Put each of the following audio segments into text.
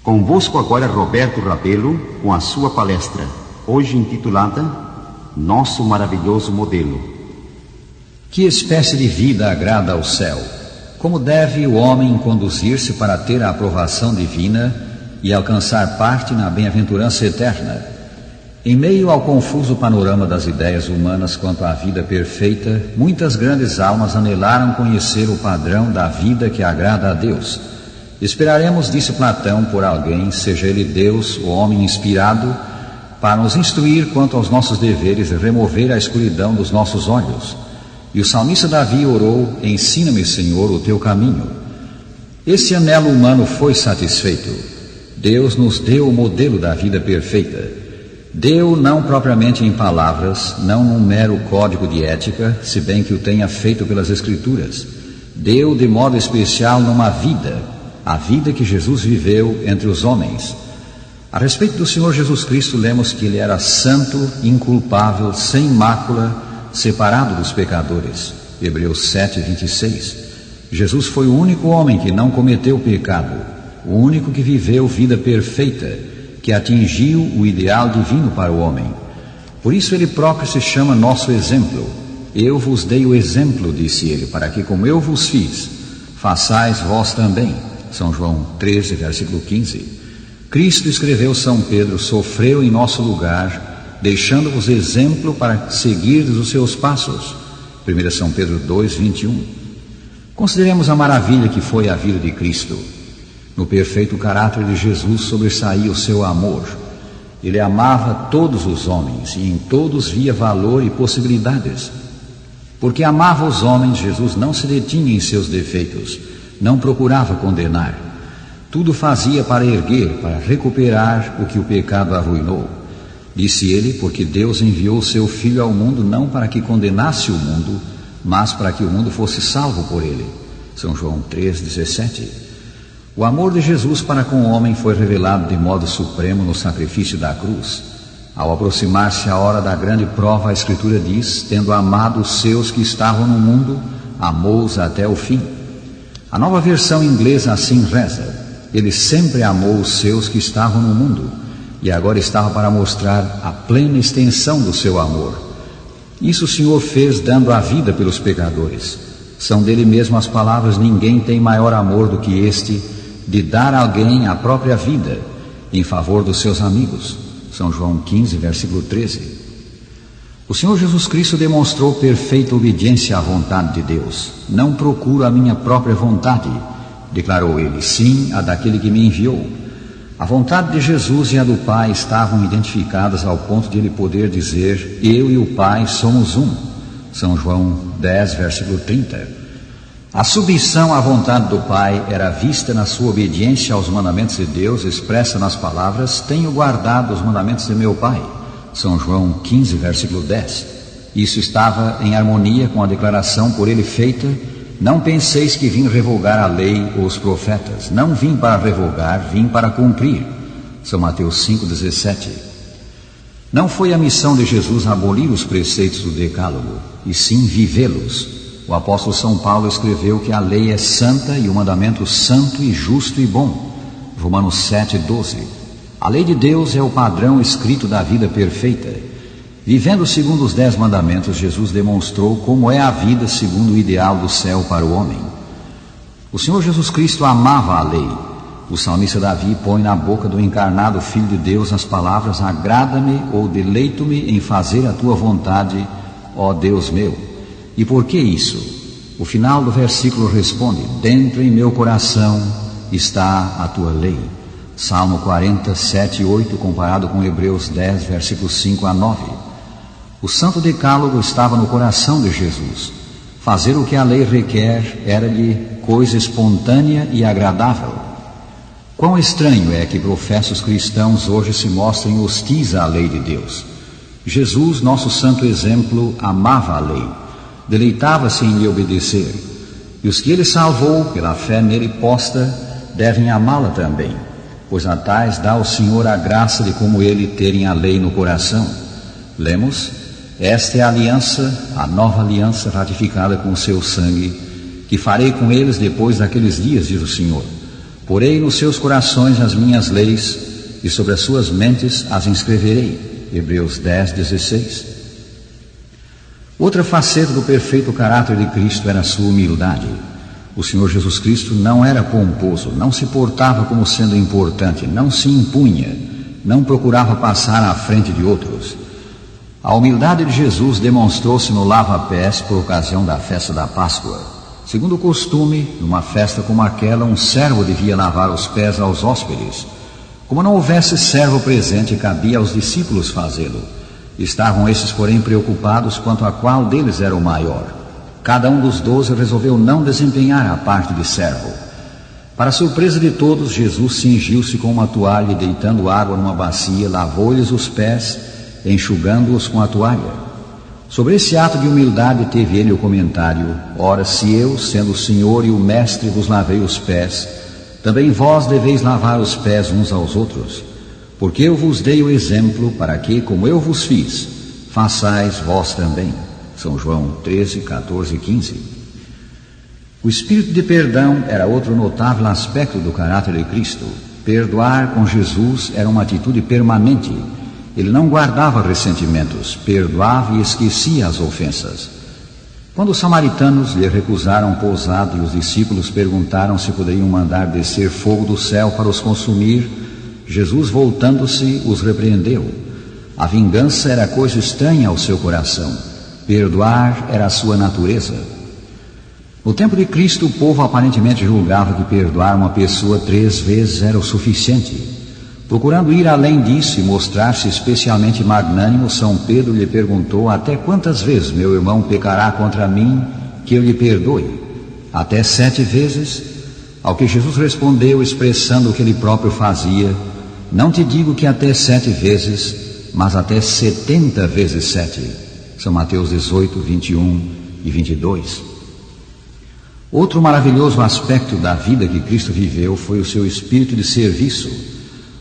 Convosco agora Roberto Rabelo com a sua palestra, hoje intitulada Nosso Maravilhoso Modelo. Que espécie de vida agrada ao céu? Como deve o homem conduzir-se para ter a aprovação divina e alcançar parte na bem-aventurança eterna? Em meio ao confuso panorama das ideias humanas quanto à vida perfeita, muitas grandes almas anelaram conhecer o padrão da vida que agrada a Deus. Esperaremos, disse Platão, por alguém, seja ele Deus ou homem inspirado, para nos instruir quanto aos nossos deveres e remover a escuridão dos nossos olhos. E o salmista Davi orou: ensina-me, Senhor, o teu caminho. Esse anelo humano foi satisfeito. Deus nos deu o modelo da vida perfeita. Deu não propriamente em palavras, não num mero código de ética, se bem que o tenha feito pelas Escrituras. Deu de modo especial numa vida, a vida que Jesus viveu entre os homens. A respeito do Senhor Jesus Cristo, lemos que ele era santo, inculpável, sem mácula, separado dos pecadores. Hebreus 7:26. Jesus foi o único homem que não cometeu pecado, o único que viveu vida perfeita, que atingiu o ideal divino para o homem. Por isso ele próprio se chama nosso exemplo. Eu vos dei o exemplo, disse ele, para que como eu vos fiz, façais vós também. São João 13, versículo 15. Cristo, escreveu São Pedro, sofreu em nosso lugar, deixando-vos exemplo para seguirdes os seus passos. 1 São Pedro 2, 21. Consideremos a maravilha que foi a vida de Cristo. No perfeito caráter de Jesus sobressaía o seu amor. Ele amava todos os homens e em todos via valor e possibilidades. Porque amava os homens, Jesus não se detinha em seus defeitos, não procurava condenar. Tudo fazia para erguer, para recuperar o que o pecado arruinou. Disse ele, porque Deus enviou o seu Filho ao mundo não para que condenasse o mundo, mas para que o mundo fosse salvo por ele. São João 3,17. O amor de Jesus para com o homem foi revelado de modo supremo no sacrifício da cruz. Ao aproximar-se a hora da grande prova, a Escritura diz: tendo amado os seus que estavam no mundo, amou-os até o fim. A nova versão inglesa assim reza: ele sempre amou os seus que estavam no mundo, e agora estava para mostrar a plena extensão do seu amor. Isso o Senhor fez dando a vida pelos pecadores. São dele mesmo as palavras: ninguém tem maior amor do que este, de dar a alguém a própria vida em favor dos seus amigos. São João 15, versículo 13. O Senhor Jesus Cristo demonstrou perfeita obediência à vontade de Deus. Não procuro a minha própria vontade, declarou ele, sim a daquele que me enviou. A vontade de Jesus e a do Pai estavam identificadas ao ponto de ele poder dizer: eu e o Pai somos um. São João 10, versículo 30. A submissão à vontade do Pai era vista na sua obediência aos mandamentos de Deus, expressa nas palavras: tenho guardado os mandamentos de meu Pai. São João 15, versículo 10. Isso estava em harmonia com a declaração por ele feita: não penseis que vim revogar a lei ou os profetas. Não vim para revogar, vim para cumprir. São Mateus 5,17. Não foi a missão de Jesus abolir os preceitos do Decálogo, e sim vivê-los. O apóstolo São Paulo escreveu que a lei é santa e o mandamento santo e justo e bom. Romanos 7,12. A lei de Deus é o padrão escrito da vida perfeita. Vivendo segundo os 10 mandamentos, Jesus demonstrou como é a vida segundo o ideal do céu para o homem. O Senhor Jesus Cristo amava a lei. O salmista Davi põe na boca do encarnado Filho de Deus as palavras: agrada-me ou deleito-me em fazer a tua vontade, ó Deus meu. E por que isso? O final do versículo responde: dentro em meu coração está a tua lei. Salmo 47, 8, comparado com Hebreus 10, versículos 5 a 9. O Santo Decálogo estava no coração de Jesus. Fazer o que a lei requer era-lhe coisa espontânea e agradável. Quão estranho é que professos cristãos hoje se mostrem hostis à lei de Deus. Jesus, nosso santo exemplo, amava a lei, deleitava-se em lhe obedecer. E os que ele salvou, pela fé nele posta, devem amá-la também, pois a tais dá o Senhor a graça de como ele terem a lei no coração. Lemos: esta é a aliança, a nova aliança ratificada com o seu sangue, que farei com eles depois daqueles dias, diz o Senhor. Porei nos seus corações as minhas leis, e sobre as suas mentes as inscreverei. Hebreus 10:16. Outra faceta do perfeito caráter de Cristo era a sua humildade. O Senhor Jesus Cristo não era pomposo, não se portava como sendo importante, não se impunha, não procurava passar à frente de outros. A humildade de Jesus demonstrou-se no lava-pés por ocasião da festa da Páscoa. Segundo o costume, numa festa como aquela, um servo devia lavar os pés aos hóspedes. Como não houvesse servo presente, cabia aos discípulos fazê-lo. Estavam estes, porém, preocupados quanto a qual deles era o maior. Cada um dos 12 resolveu não desempenhar a parte de servo. Para surpresa de todos, Jesus cingiu-se com uma toalha e, deitando água numa bacia, lavou-lhes os pés, enxugando-os com a toalha. Sobre esse ato de humildade teve ele o comentário: ora, se eu, sendo o Senhor e o Mestre, vos lavei os pés, também vós deveis lavar os pés uns aos outros, porque eu vos dei o exemplo para que, como eu vos fiz, façais vós também. São João 13, 14 e 15. O espírito de perdão era outro notável aspecto do caráter de Cristo. Perdoar com Jesus era uma atitude permanente. Ele não guardava ressentimentos, perdoava e esquecia as ofensas. Quando os samaritanos lhe recusaram pousada e os discípulos perguntaram se poderiam mandar descer fogo do céu para os consumir, Jesus, voltando-se, os repreendeu. A vingança era coisa estranha ao seu coração. Perdoar era a sua natureza. No tempo de Cristo, o povo aparentemente julgava que perdoar uma pessoa 3 vezes era o suficiente. Procurando ir além disso e mostrar-se especialmente magnânimo, São Pedro lhe perguntou: até quantas vezes meu irmão pecará contra mim que eu lhe perdoe? Até 7 vezes? Ao que Jesus respondeu, expressando o que ele próprio fazia: não te digo que até 7 vezes, mas até 70 vezes 7. São Mateus 18, 21 e 22. Outro maravilhoso aspecto da vida que Cristo viveu foi o seu espírito de serviço.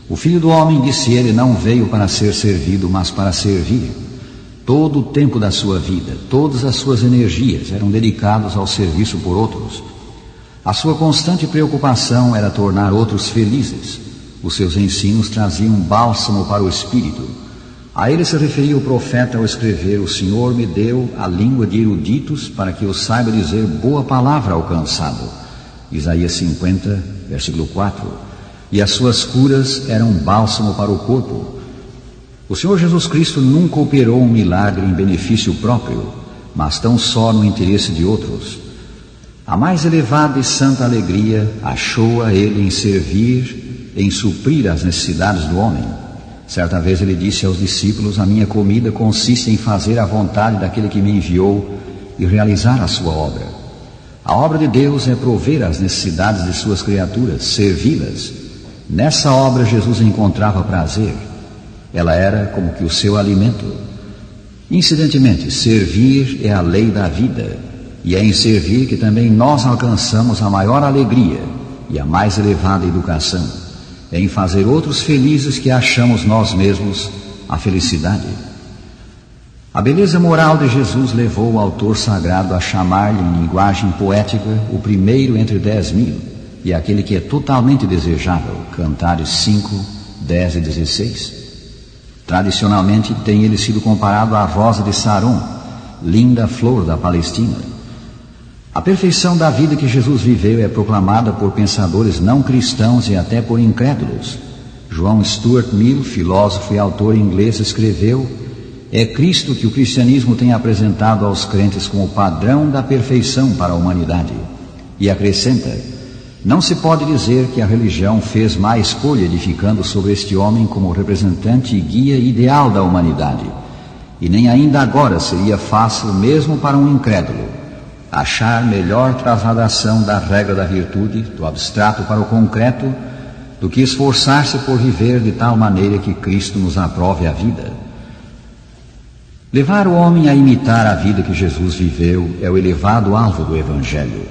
O Filho do Homem, disse ele, não veio para ser servido, mas para servir. Todo o tempo da sua vida, todas as suas energias eram dedicados ao serviço por outros. A sua constante preocupação era tornar outros felizes. Os seus ensinos traziam um bálsamo para o espírito. A ele se referia o profeta ao escrever: o Senhor me deu a língua de eruditos para que eu saiba dizer boa palavra ao cansado. Isaías 50, versículo 4. E as suas curas eram um bálsamo para o corpo. O Senhor Jesus Cristo nunca operou um milagre em benefício próprio, mas tão só no interesse de outros. A mais elevada e santa alegria achou-a ele em servir, em suprir as necessidades do homem. Certa vez ele disse aos discípulos: a minha comida consiste em fazer a vontade daquele que me enviou e realizar a sua obra. A obra de Deus é prover as necessidades de suas criaturas, servi-las. Nessa obra Jesus encontrava prazer. Ela era como que o seu alimento. Incidentemente, servir é a lei da vida, e é em servir que também nós alcançamos a maior alegria e a mais elevada educação. É em fazer outros felizes que achamos nós mesmos a felicidade. A beleza moral de Jesus levou o autor sagrado a chamar-lhe, em linguagem poética, o primeiro entre 10.000, e aquele que é totalmente desejável. Cantares 5, 10 e 16. Tradicionalmente tem ele sido comparado à rosa de Saron, linda flor da Palestina. A perfeição da vida que Jesus viveu é proclamada por pensadores não cristãos e até por incrédulos. John Stuart Mill, filósofo e autor inglês, escreveu: é Cristo que o cristianismo tem apresentado aos crentes como padrão da perfeição para a humanidade. E acrescenta: não se pode dizer que a religião fez má escolha edificando sobre este homem como representante e guia ideal da humanidade. E nem ainda agora seria fácil, mesmo para um incrédulo, achar melhor trasladação da regra da virtude, do abstrato para o concreto, do que esforçar-se por viver de tal maneira que Cristo nos aprove a vida. Levar o homem a imitar a vida que Jesus viveu é o elevado alvo do Evangelho.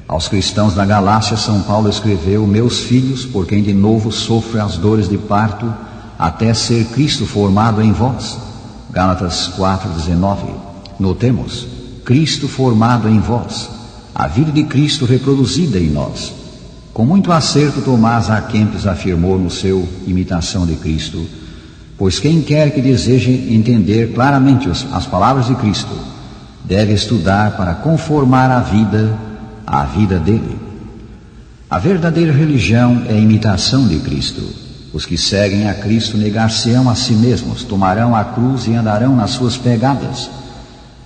Aos cristãos da Galácia, São Paulo escreveu: meus filhos, por quem de novo sofre as dores de parto, até ser Cristo formado em vós. Gálatas 4:19. Notemos: Cristo formado em vós, a vida de Cristo reproduzida em nós. Com muito acerto, Tomás A. Kempis afirmou no seu Imitação de Cristo: pois quem quer que deseje entender claramente as palavras de Cristo, deve estudar para conformar a vida à vida dele. A verdadeira religião é a imitação de Cristo. Os que seguem a Cristo negar-se-ão a si mesmos, tomarão a cruz e andarão nas suas pegadas.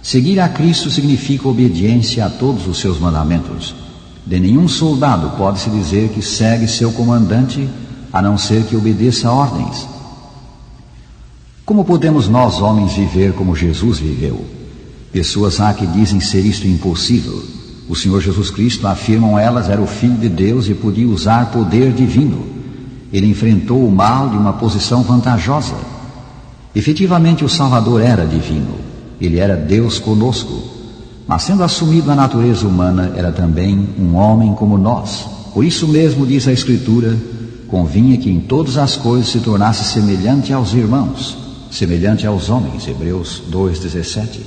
Seguir a Cristo significa obediência a todos os seus mandamentos. De nenhum soldado pode-se dizer que segue seu comandante, a não ser que obedeça a ordens. Como podemos nós, homens, viver como Jesus viveu? Pessoas há que dizem ser isto impossível. O Senhor Jesus Cristo, afirmam elas, era o Filho de Deus e podia usar poder divino. Ele enfrentou o mal de uma posição vantajosa. Efetivamente, o Salvador era divino. Ele era Deus conosco. Mas sendo assumido a natureza humana, era também um homem como nós. Por isso mesmo, diz a Escritura, convinha que em todas as coisas se tornasse semelhante aos irmãos, semelhante aos homens. Hebreus 2:17.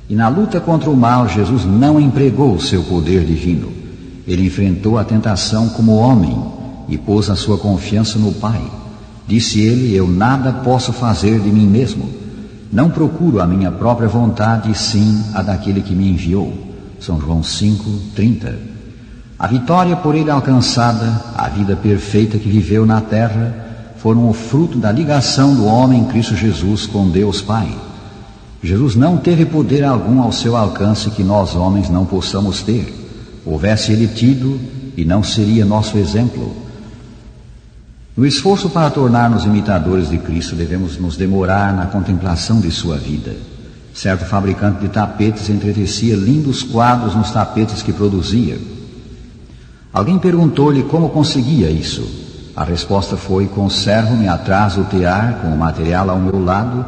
E na luta contra o mal, Jesus não empregou o seu poder divino. Ele enfrentou a tentação como homem e pôs a sua confiança no Pai. Disse ele: eu nada posso fazer de mim mesmo. Não procuro a minha própria vontade, e sim a daquele que me enviou. São João 5:30. A vitória por ele alcançada, a vida perfeita que viveu na terra, foram o fruto da ligação do homem em Cristo Jesus com Deus Pai. Jesus não teve poder algum ao seu alcance que nós homens não possamos ter. Houvesse ele tido, e não seria nosso exemplo. No esforço para tornar-nos imitadores de Cristo, devemos nos demorar na contemplação de sua vida. Certo fabricante de tapetes entretecia lindos quadros nos tapetes que produzia. Alguém perguntou-lhe como conseguia isso. A resposta foi: conservo-me atrás do tear com o material ao meu lado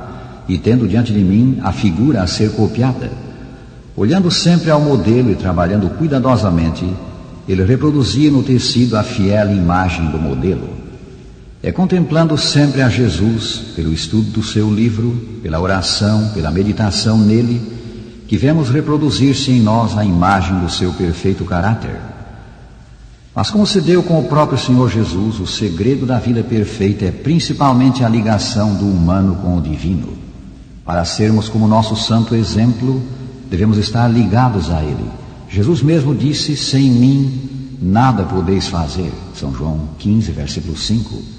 e tendo diante de mim a figura a ser copiada. Olhando sempre ao modelo e trabalhando cuidadosamente, ele reproduzia no tecido a fiel imagem do modelo. É contemplando sempre a Jesus, pelo estudo do seu livro, pela oração, pela meditação nele, que vemos reproduzir-se em nós a imagem do seu perfeito caráter. Mas como se deu com o próprio Senhor Jesus, o segredo da vida perfeita é principalmente a ligação do humano com o divino. Para sermos como nosso santo exemplo, devemos estar ligados a Ele. Jesus mesmo disse: sem mim nada podeis fazer. São João 15, versículo 5.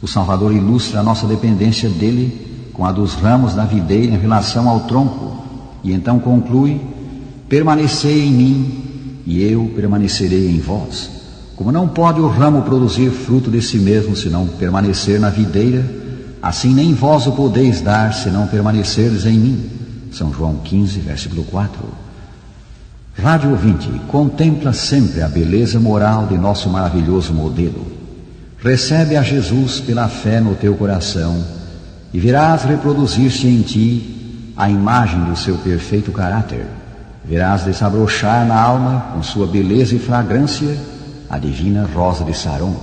O Salvador ilustra a nossa dependência dele com a dos ramos da videira em relação ao tronco, e então conclui: permanecei em mim e eu permanecerei em vós. Como não pode o ramo produzir fruto de si mesmo se não permanecer na videira, assim nem vós o podeis dar se não permanecerdes em mim. São João 15, versículo 4. Rádio ouvinte, contempla sempre a beleza moral de nosso maravilhoso modelo. Recebe a Jesus pela fé no teu coração e verás reproduzir-se em ti a imagem do seu perfeito caráter. Verás desabrochar na alma, com sua beleza e fragrância, a divina rosa de Saron.